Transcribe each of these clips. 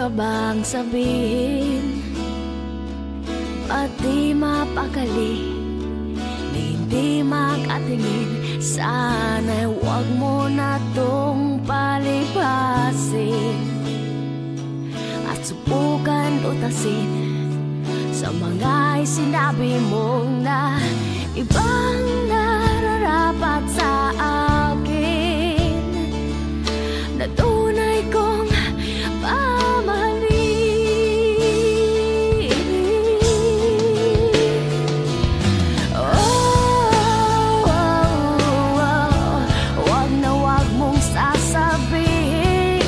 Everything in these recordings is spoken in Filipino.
ka bang sabihin at di mapakali na hindi makatingin? Sana'y huwag mo na tong palipasin at subukan utasin sa mga sinabi mong na ibang nararapat sa akin, na tunay kong pamahalin. Wag na wag mong sasabihin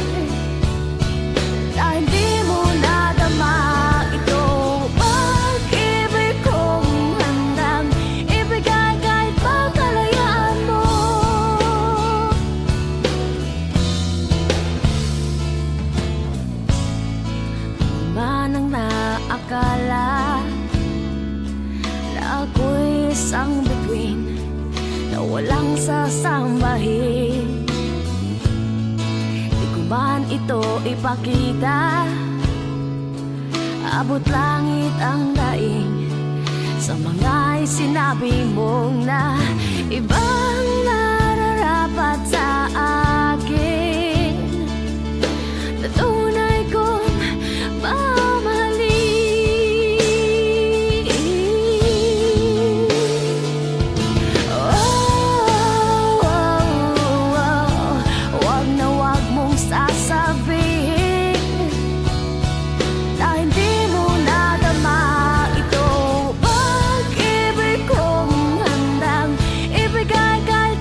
na hindi mo nadama itong pag-ibig kong handang ibigay kahit pa kalayaan mo. Manang naakala na ako'y isang bituin na walang sasambahin, di ko man ito ipakita, abot langit ang daing sa mga sinabi mong na ibang nararapat sa akin, na tunay kong mamahalin. Wag na wag mong sasabihin na hindi mo nadama itong pag-ibig kong handang ibigay kahit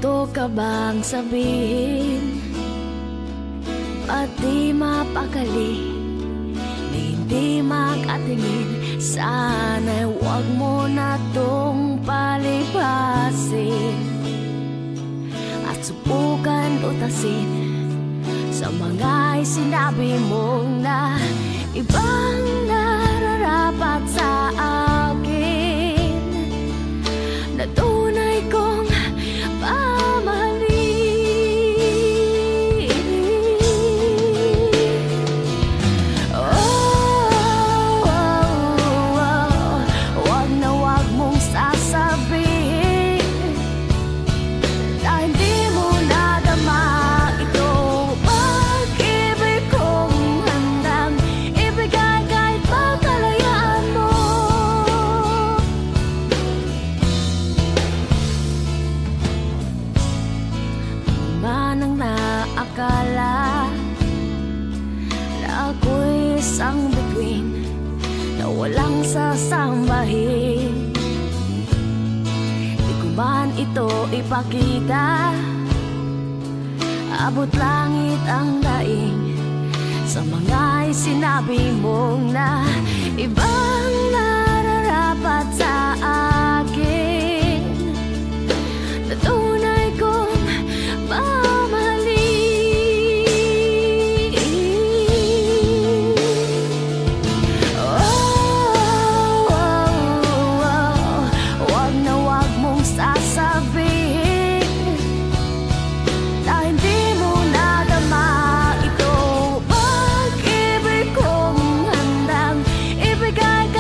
gusto ka bang sabihin at di mapakali, na hindi makatingin? Sana'y huwag mo na tong palipasin at subukan utasin sa mga sinabi mong na ibang nararapat sa akin, na tunay kong pamahalin. Wag na wag mong sasabihin na hindi mo nadama itong pag-ibig kong handang ibigay kahit pa kalayaan mo. Manang naakala na ako'y isang bituin na walang sasambahin, di ko man ito ipakita, abot langit ang daing sa mga sinabi mong na ibang nararapat sa akin, na tunay kong mamahalin. Wag na wag mong sasabihin na hindi mo nadama ito pag-ibig kong handang ibigay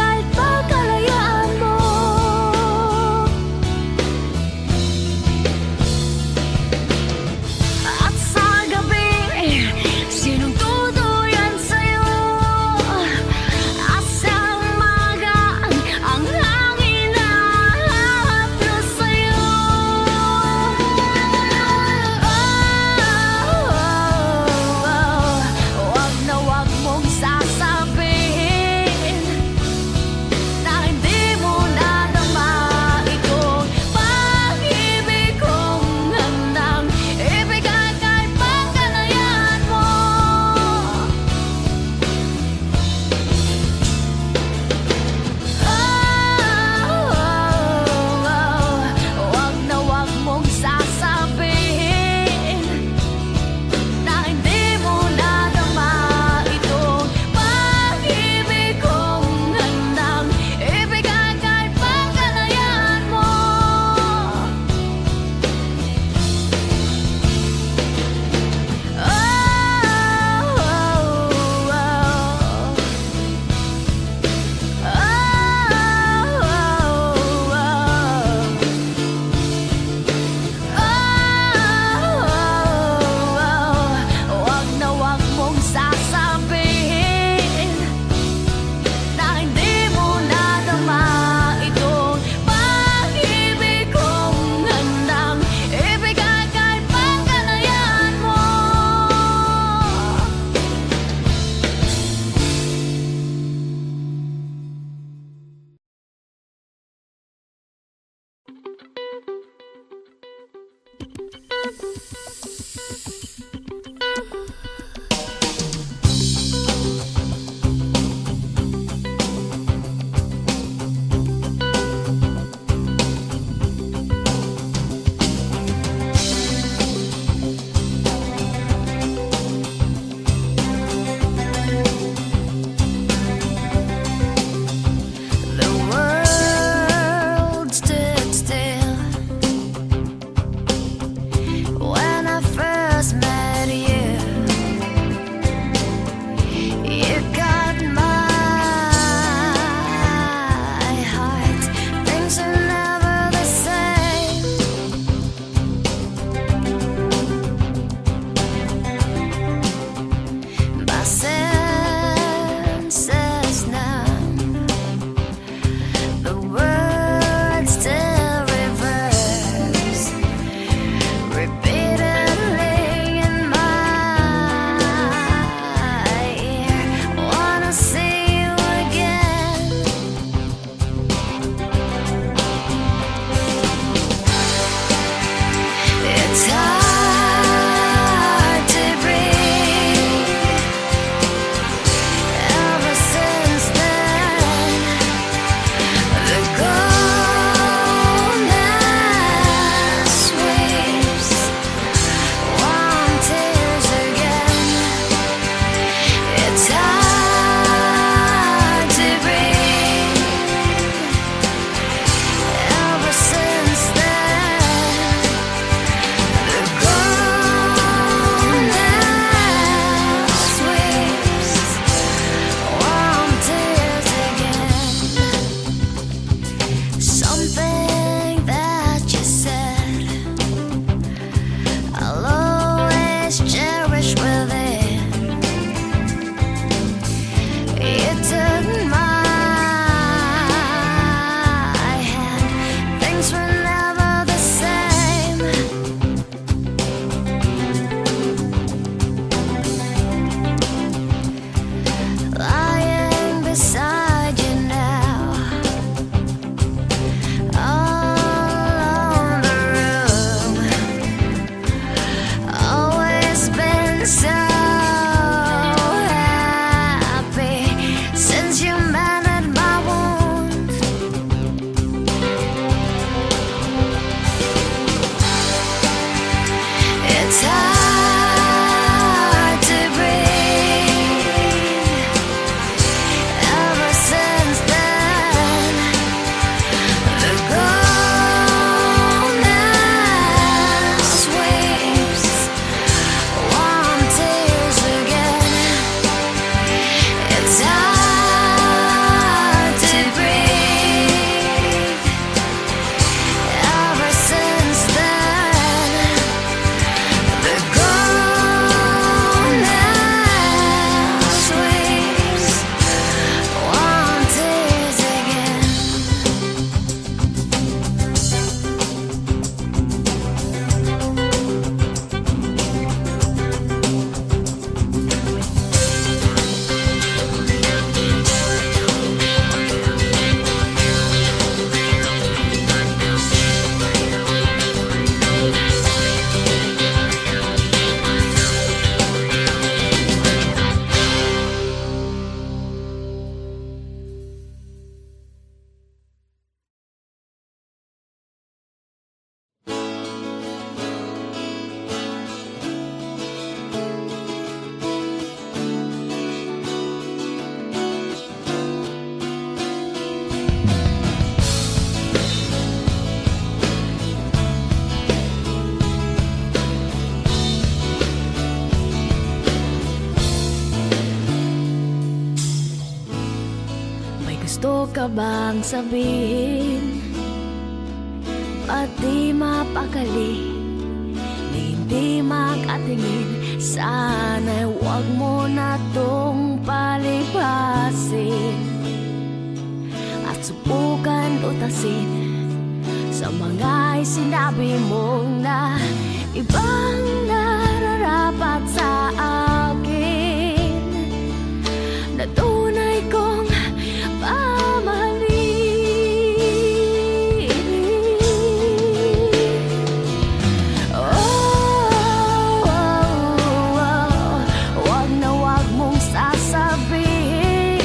ka bang sabihin at di mapakali, di hindi makatingin? Sana'y huwag mo na tong palipasin at subukan utasin sa mga sinabi mong na ibang nararapat sa akin, na tunay kong pamahalin. Wag na wag mong sasabihin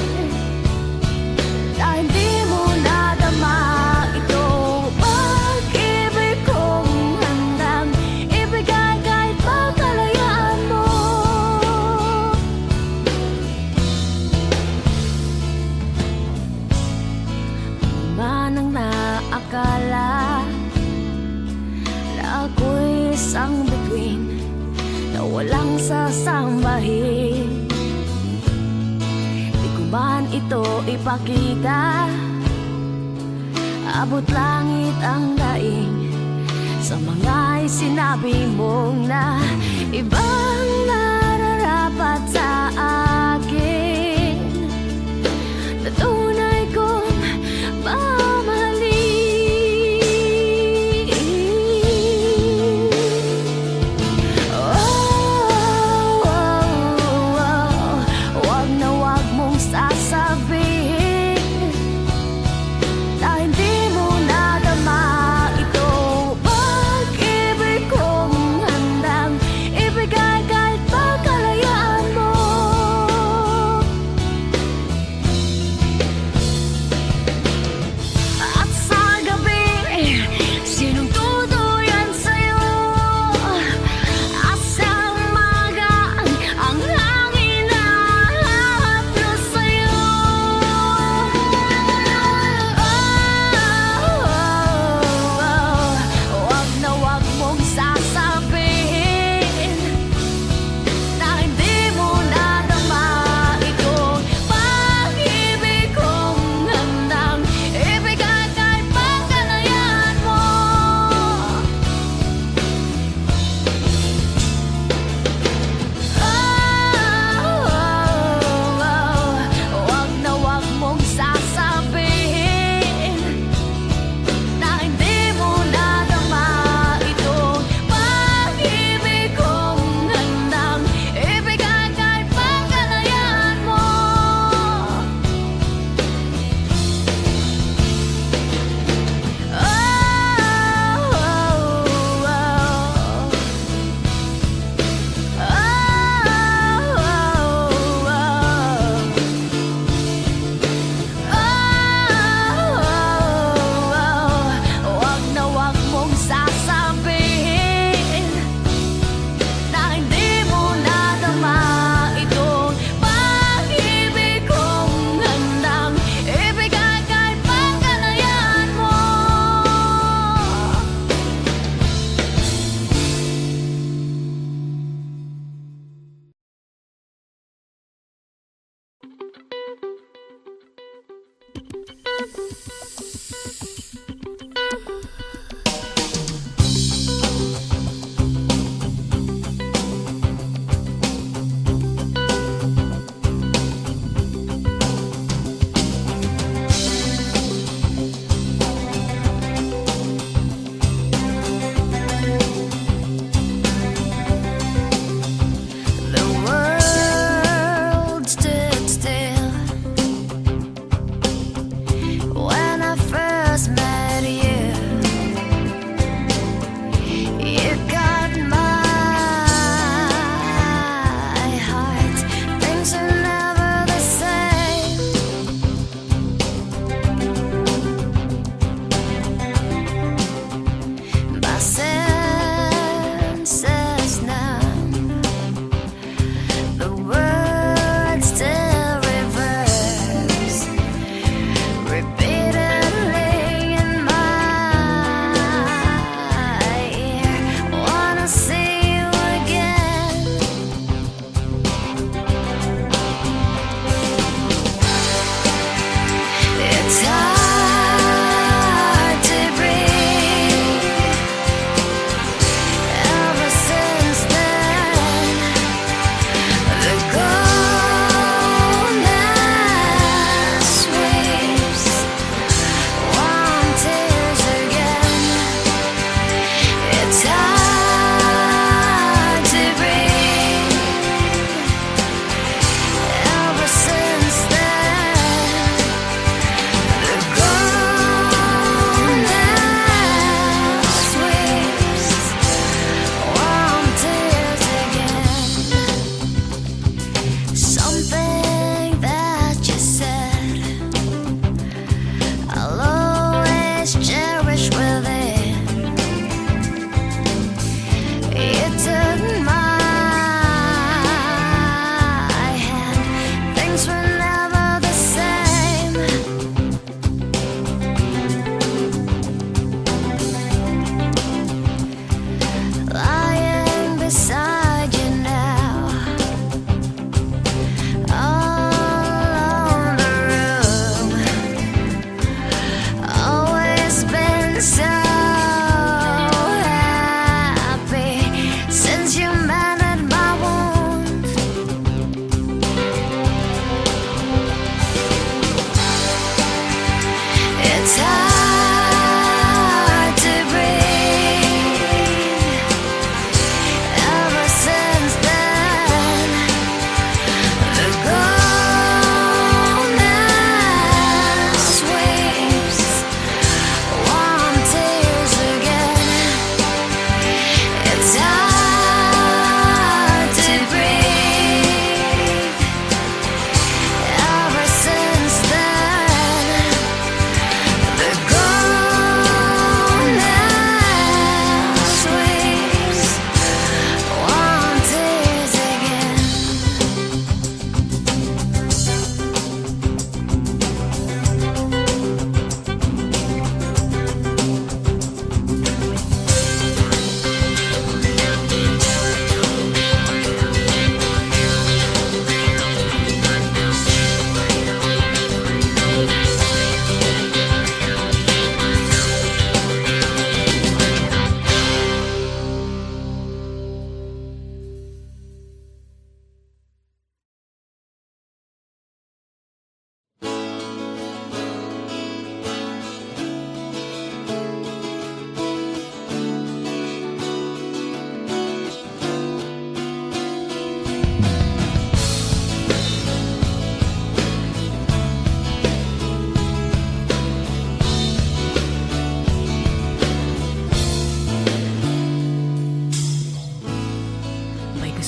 na hindi mo nadama ito. Pag-ibig kong handang ibigay kahit pagkalayaan mo. Manang naakala na ako'y isang bituin na walang sasambahin, di ko man ito ipakita. Abot langit ang daing sa mga sinabi mong na ibang nararapat sa akin, na tunay kong mamahalin. Wag na wag mong sasabihin na hindi mo nadama ito. Pag-ibig kong handang ibigay kahit pagkalayaan mo.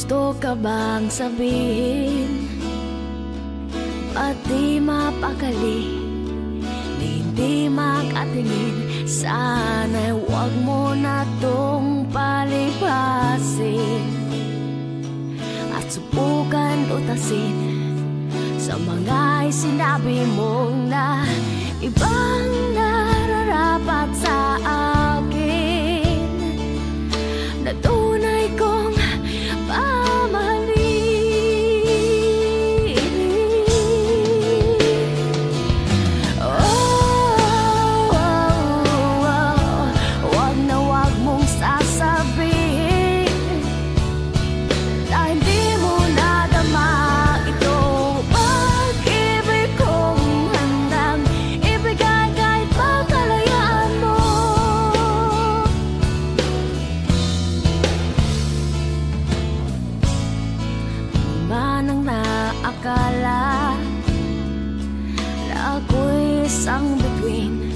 gusto ka bang sabihin? At di mapakali, di hindi makatingin. Sana'y huwag mo na tong palipasin at subukan utasin sa mga sinabi mong na ibang nararapat sa akin, na tunay kong pamahalin. Wag na wag mong sasabihin na hindi mo nadama itong pag-ibig kong handang ibigay kahit pa kalayaan mo. Manang naakala na ako'y isang bituin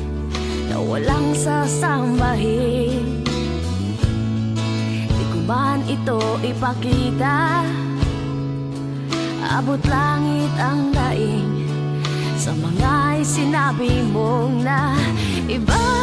na walang sasambahin. Di ko man ito ipakita, abot langit ang daing sa mga sinabi mong na iba.